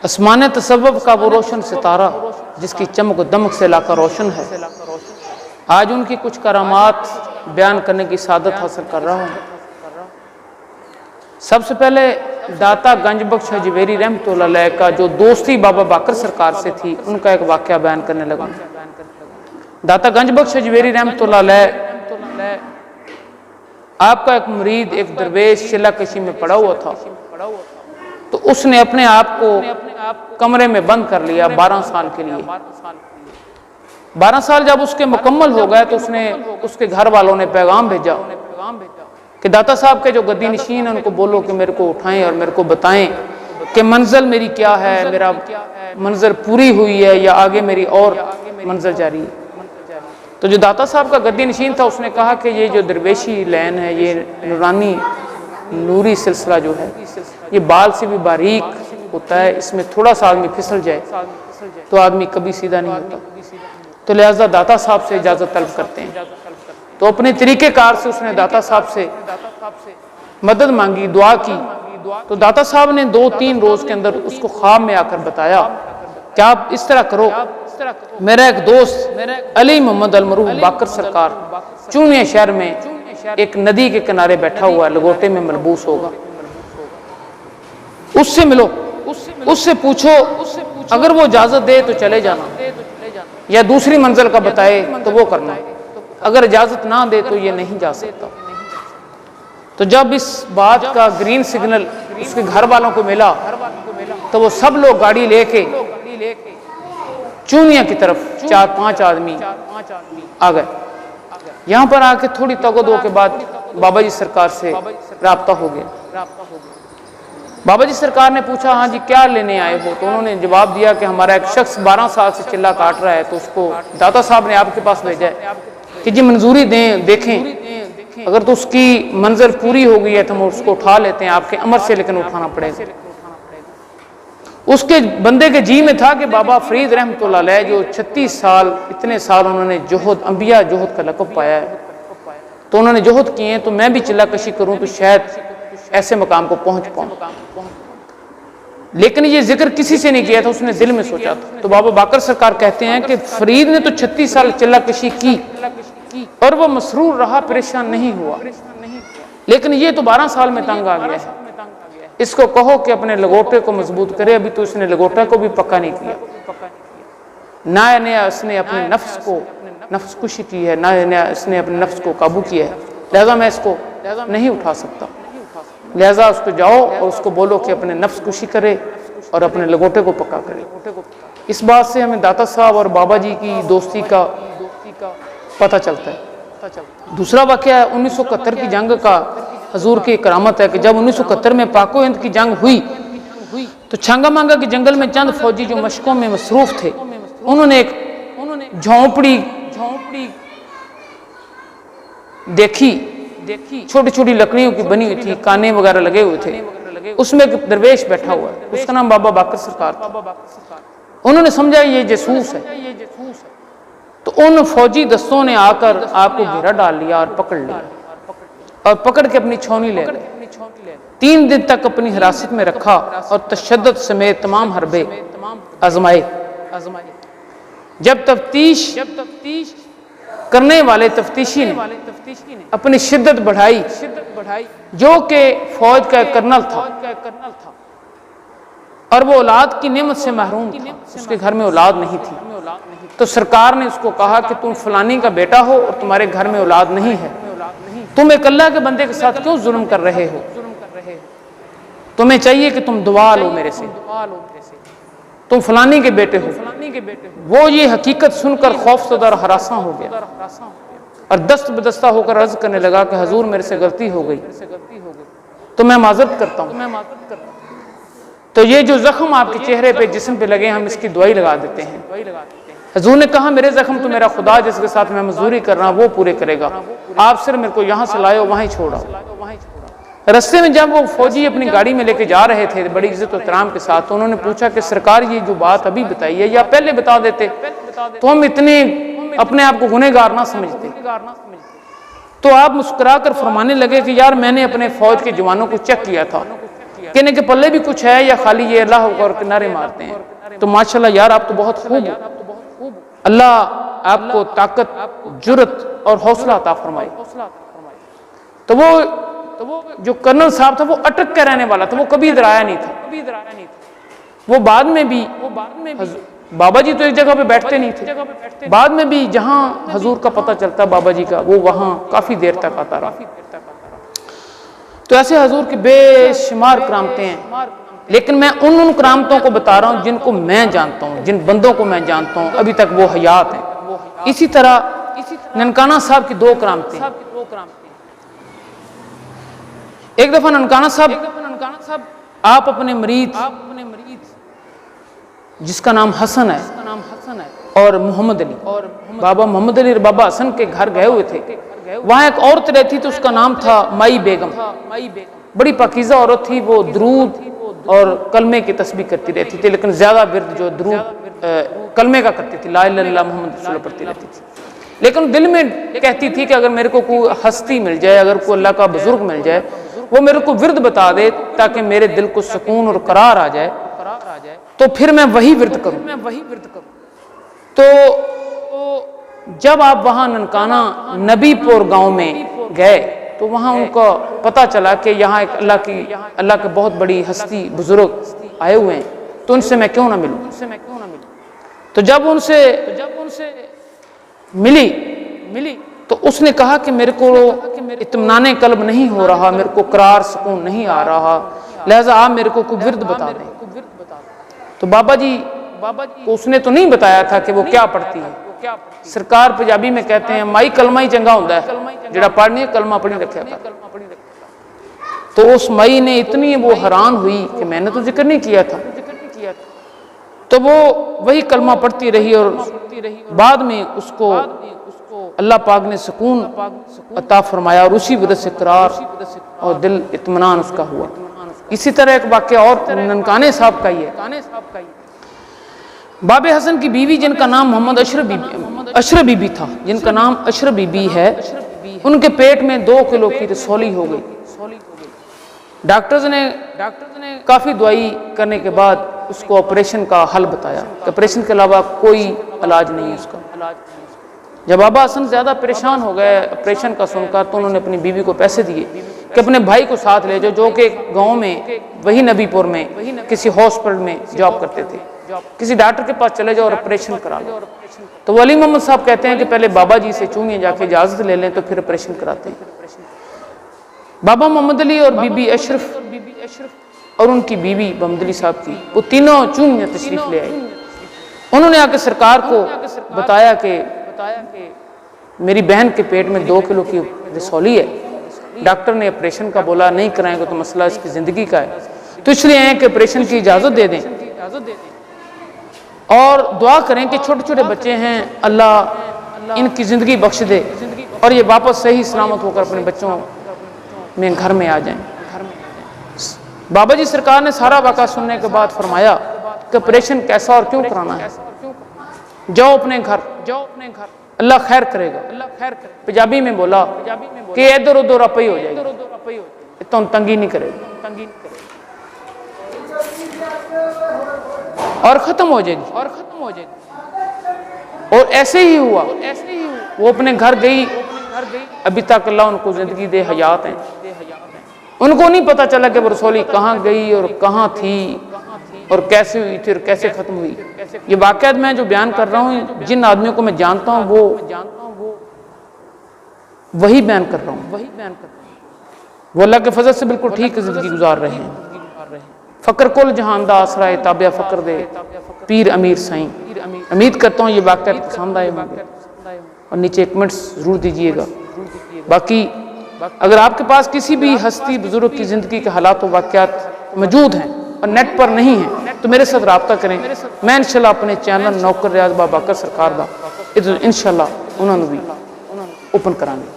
آسمان تصوف کا وہ روشن ستارہ جس کی چمک و دمک سے علاقہ روشن ہے، آج ان کی کچھ کرامات بیان کرنے کی سعادت حاصل کر رہا ہوں۔ سب سے پہلے داتا گنج بخش حجویری رحمۃ اللہ علیہ کا جو دوستی بابا باقر سرکار سے تھی، ان کا ایک واقعہ بیان کرنے لگا۔ داتا گنج بخش حجویری رحمۃ اللہ علیہ آپ کا ایک مرید ایک درویش چلہ کشی میں پڑا ہوا تھا، تو اس نے اپنے آپ کو کمرے میں بند کر لیا 12 سال کے لیے۔ 12 سال جب اس کے مکمل ہو گئے تو اس نے اس کے گھر والوں نے پیغام بھیجا کہ داتا صاحب کے جو گدی نشین ہیں ان کو بولو کہ میرے کو اٹھائیں اور میرے کو بتائیں کہ منزل میری کیا ہے، میرا منظر پوری ہوئی ہے یا آگے میری اور منزل جاری ہے۔ تو جو داتا صاحب کا گدی نشین تھا اس نے کہا کہ یہ جو درویشی لین ہے، یہ نورانی نوری سلسلہ جو ہے، یہ بال سے بھی باریک ہوتا ہے، اس میں تھوڑا سا آدمی پھسل جائے تو آدمی کبھی سیدھا نہیں ہوتا، تو لہٰذا داتا صاحب سے اجازت طلب کرتے ہیں۔ تو اپنے طریقہ کار سے اس نے داتا صاحب سے مدد مانگی، دعا کی، تو داتا صاحب نے 2-3 روز کے اندر اس کو خواب میں آ کر بتایا کہ آپ اس طرح کرو، میرا ایک دوست علی محمد المروح باقر سرکار چونیا شہر میں ایک ندی کے کنارے بیٹھا ہوا ہے، لگوٹے میں ملبوس ہوگا، اس سے ملو، اس سے پوچھو، اگر وہ اجازت دے تو چلے جانا، یا دوسری منزل کا بتائے تو وہ کرنا، اگر اجازت نہ دے تو یہ نہیں جا سکتا۔ تو جب اس بات کا گرین سگنل اس کے گھر والوں کو ملا تو وہ سب لوگ گاڑی لے کے چونیا کی طرف 4-5 آدمی آ گئے۔ یہاں پر آ کے تھوڑی تگودو کے بعد بابا جی سرکار سے رابطہ ہو گیا۔ بابا جی سرکار نے پوچھا ہاں جی کیا لینے آئے ہو؟ تو انہوں نے جواب دیا کہ ہمارا ایک شخص 12 سال سے چلہ کاٹ رہا ہے، تو اس کو داتا صاحب نے آپ کے پاس بھیجا ہے کہ جی منظوری دیں، دیکھیں اگر تو اس کی منزل پوری ہو گئی ہے تو ہم اس کو اٹھا لیتے ہیں آپ کے امر سے، لیکن اٹھانا پڑے گا۔ اس کے بندے کے جی میں تھا کہ بابا فرید رحمۃ اللہ علیہ جو 36 سال اتنے سال انہوں نے جوہد انبیاء جوہد کا لقب پایا ہے، تو انہوں نے جوہد کیے ہیں، تو میں بھی چلہ کشی کروں تو شاید ایسے مقام کو پہنچ پاؤں، لیکن یہ ذکر کسی سے نہیں کیا تھا، اس نے دل میں سوچا تھا۔ تو بابا باقر سرکار کہتے ہیں کہ فرید نے تو 36 سال چلہ کشی کی اور وہ مسرور رہا، پریشان نہیں ہوا، لیکن یہ تو 12 سال میں تنگ آ گیا ہے، اس کو کہو کہ اپنے لگوٹے کو مضبوط کرے۔ ابھی تو اس نے لگوٹے کو بھی پکا نہیں کیا، نیا نیا اس نے اپنے نفس کو نفس کشی کی ہے، نیا نیا اس نے اپنے نفس کو قابو کیا ہے، لہذا میں اس کو نہیں اٹھا سکتا، لہذا اس کو جاؤ اور اس کو بولو کہ اپنے نفس کشی کرے اور اپنے لگوٹے کو پکا کرے۔ اس بات سے ہمیں داتا صاحب اور بابا جی کی دوستی کا پتہ چلتا ہے۔ دوسرا واقعہ ہے 1971 کی جنگ کا، حضور کی کرامت ہے کہ جب 1971 میں پاک و ہند کی جنگ ہوئی تو چھنگا مانگا کے جنگل میں چند فوجی جو مشقوں میں مصروف تھے، انہوں نے ایک جھونپڑی دیکھی، چھوٹی چھوٹی لکڑیوں کی بنی ہوئی تھی، کانے وغیرہ لگے ہوئے تھے، اس میں ایک درویش بیٹھا ہوا ہے، اس کا نام بابا باقر سرکار تھا۔ انہوں نے سمجھا یہ جاسوس ہے، تو ان فوجی دستوں نے آ کر آپ کو گھیرا ڈال لیا اور پکڑ لیا، اور پکڑ کے اپنی چھونی لے گئے۔ 3 دن تک اپنی حراست میں رکھا اور تشدد سمیت تمام حربے آزمائے۔ جب تفتیش کرنے والے تفتیشی نے اپنی شدت بڑھائی، جو کہ فوج کا ایک کرنل تھا اور وہ اولاد کی نعمت سے محروم تھا، اس کے گھر میں اولاد نہیں تھی، تو سرکار نے اس کو کہا کہ تم فلانی کا بیٹا ہو اور تمہارے گھر میں اولاد نہیں ہے، تم ایک اللہ کے بندے کے ساتھ کیوں ظلم کر رہے ہو؟ تمہیں چاہیے کہ تم دعا لو میرے سے، تم فلانی کے بیٹے ہو۔ وہ یہ حقیقت سن کر خوف زدہ اور ہراساں ہو گیا اور دست بدستہ ہو کر عرض کرنے لگا کہ حضور میرے سے غلطی ہو گئی تو میں معذرت کرتا ہوں، تو یہ جو زخم آپ کے چہرے پہ جسم پہ لگے ہم اس کی دوائی لگا دیتے ہیں۔ حضور نے کہا میرے زخم تو میرا خدا جس کے ساتھ میں مزدوری کر رہا ہوں وہ پورے کرے گا، آپ صرف میرے کو یہاں سے لائے وہیں چھوڑا۔ رستے میں جب وہ فوجی اپنی گاڑی میں لے کے جا رہے تھے بڑی عزت و احترام کے ساتھ، تو انہوں نے پوچھا کہ سرکار یہ جو بات ابھی بتائی ہے یا پہلے بتا دیتے تو ہم اتنے اپنے آپ کو گنہگار نہ سمجھتے۔ تو آپ مسکرا کر فرمانے لگے کہ یار میں نے اپنے فوج کے جوانوں کو چیک کیا تھا، کہنے کے پلے بھی کچھ ہے یا خالی یہ اللہ اور کنارے مارتے ہیں؟ تو ماشاءاللہ یار آپ تو بہت خوب ہو، اللہ آپ کو طاقت، جرت اور حوصلہ عطا فرمائے۔ تو وہ جو کرنل صاحب تھا وہ اٹک کے رہنے والا تھا، وہ کبھی ادھر آیا نہیں تھا۔ وہ بعد میں بھی بابا جی تو ایک جگہ پہ بیٹھتے نہیں تھے، بعد میں بھی جہاں حضور کا پتہ چلتا بابا جی کا، وہ وہاں کافی دیر تک آتا رہا۔ تو ایسے حضور کی بے شمار کرامتیں ہیں، لیکن میں ان کرامتوں کو بتا رہا ہوں جن کو میں جانتا ہوں، جن بندوں کو میں جانتا ہوں ابھی تک وہ حیات ہیں۔ اسی طرح ننکانہ صاحب کی دو کرامتیں، ایک دفعہ ننکانہ صاحب آپ اپنے مرید جس کا نام حسن ہے اور محمد علی، بابا محمد علی اور بابا حسن کے گھر گئے ہوئے تھے۔ وہاں ایک عورت رہتی تھی، اس کا نام تھا مائی بیگم، بڑی پاکیزہ عورت تھی، وہ درود اور کلمے کی تسبیح کرتی رہتی تھی، لیکن زیادہ ورد جو درود کلمے کا کرتی تھی، لا الہ الا اللہ محمد رسول اللہ پڑھتی رہتی تھی، لیکن دل میں کہتی تھی کہ اگر میرے کو کوئی ہستی مل جائے، اگر کوئی اللہ کا بزرگ مل جائے، وہ میرے کو ورد بتا دے تاکہ میرے دل کو سکون اور قرار آ جائے، تو پھر میں وہی ورد کروں۔ تو جب آپ وہاں ننکانہ نبی پور گاؤں میں گئے تو وہاں ان کو پتہ چلا کہ یہاں ایک اللہ کے بہت بڑی ہستی بزرگ آئے ہوئے ہیں، تو ان سے میں کیوں نہ ملوں۔ تو جب ان سے ملی تو اس نے کہا کہ میرے کو اطمینان قلب نہیں ہو رہا، میرے کو قرار سکون نہیں آ رہا، لہٰذا آپ میرے کو کوئی ورد بتا دیں۔ تو بابا جی کو اس نے تو نہیں بتایا تھا کہ وہ کیا پڑھتی ہے۔ سرکار پنجابی میں کہتے ہیں مائی کلمہ ہی چنگا ہوندا ہے، جڑا پڑھنی ہے کلمہ پڑھی رکھیا کر۔ تو اس مائی نے اتنی وہ حیران ہوئی کہ میں نے تو ذکر نہیں کیا تھا، تو وہ وہی کلمہ پڑھتی رہی اور بعد میں اس کو اللہ پاک نے سکون عطا فرمایا اور اسی وجہ سے قرار اور دل اطمینان اس کا ہوا۔ اسی طرح ایک واقعہ اور ننکانے صاحب کا ہی ہے۔ بابے حسن کی بیوی جن کا نام محمد اشرف بی بی تھا، جن کا نام اشرف بی بی ہے، ان کے پیٹ میں 2 کلو کی رسولی ہو گئی۔ ڈاکٹرز نے کافی دعائی کرنے کے بعد اس کو آپریشن کا حل بتایا کہ آپریشن کے علاوہ کوئی علاج نہیں ہے اس کا۔ جب بابا حسن زیادہ پریشان ہو گئے آپریشن کا سن کر، تو انہوں نے اپنی بیوی کو پیسے دیے کہ اپنے بھائی کو ساتھ لے جاؤ، جو کہ گاؤں میں وہی نبی پور میں کسی ہاسپٹل میں جاب کرتے تھے، کسی ڈاکٹر کے پاس چلے جاؤ اور آپریشن کرا لو۔ تو وہ علی محمد صاحب کہتے ہیں کہ پہلے بابا جی سے چونیے جا کے اجازت لے لیں تو پھر آپریشن کراتے ہیں۔ بابا محمد علی اور بی بی اشرف اور ان کی بیوی محمد علی صاحب کی، وہ تینوں چونیاں تشریف لے آئے۔ انہوں نے آ کے سرکار کو بتایا کہ میری بہن کے پیٹ میں 2 کلو کی رسولی ہے، ڈاکٹر نے آپریشن کا بولا نہیں کرائیں گے تو مسئلہ اس کی زندگی کا ہے، تو اس لیے ہیں کہ آپریشن کی اجازت دے دیں اور دعا کریں کہ چھوٹے چھوٹے بچے ہیں، اللہ ان کی زندگی بخش دے اور یہ واپس صحیح سلامت ہو کر اپنے بچوں میں گھر میں آ جائیں۔ بابا جی سرکار نے سارا واقعہ سننے کے بعد فرمایا کہ آپریشن کیسا اور کیوں کرانا ہے، جاؤ اپنے گھر، اللہ خیر کرے گا۔ پنجابی میں بولا کہ ادھر ادھر اپئی ہو جائے گی، تو تنگی نہیں کرے گا اور ختم ہو جائے گی۔ اور ایسے ہی ہوا، وہ اپنے گھر گئی، ابھی تک اللہ ان کو زندگی دے حیات ہیں۔ ان کو نہیں پتا چلا کہ وہ رسولی کہاں گئی اور کہاں تھی اور کیسے ہوئی تھی اور کیسے ختم ہوئی۔ یہ واقعات میں جو بیان کر رہا ہوں، جن آدمیوں کو میں جانتا ہوں وہ وہی بیان کر رہا ہوں، وہ اللہ کے فضل سے بالکل ٹھیک زندگی گزار رہے ہیں۔ فقر کل جہان دا آسرا تابع فقر دے پیر امیر سائیں۔ امید کرتا ہوں یہ واقعات پسند آئے ہوں گے اور نیچے کمنٹس ضرور دیجیے گا۔ باقی اگر آپ کے پاس کسی بھی ہستی بزرگ کی زندگی کے حالات و واقعات موجود ہیں اور نیٹ پر نہیں ہیں تو میرے ساتھ رابطہ کریں، میں انشاءاللہ اپنے چینل نوکر ریاض بابکر سرکار دا انشاءاللہ انہوں نے بھی اوپن کرانگے۔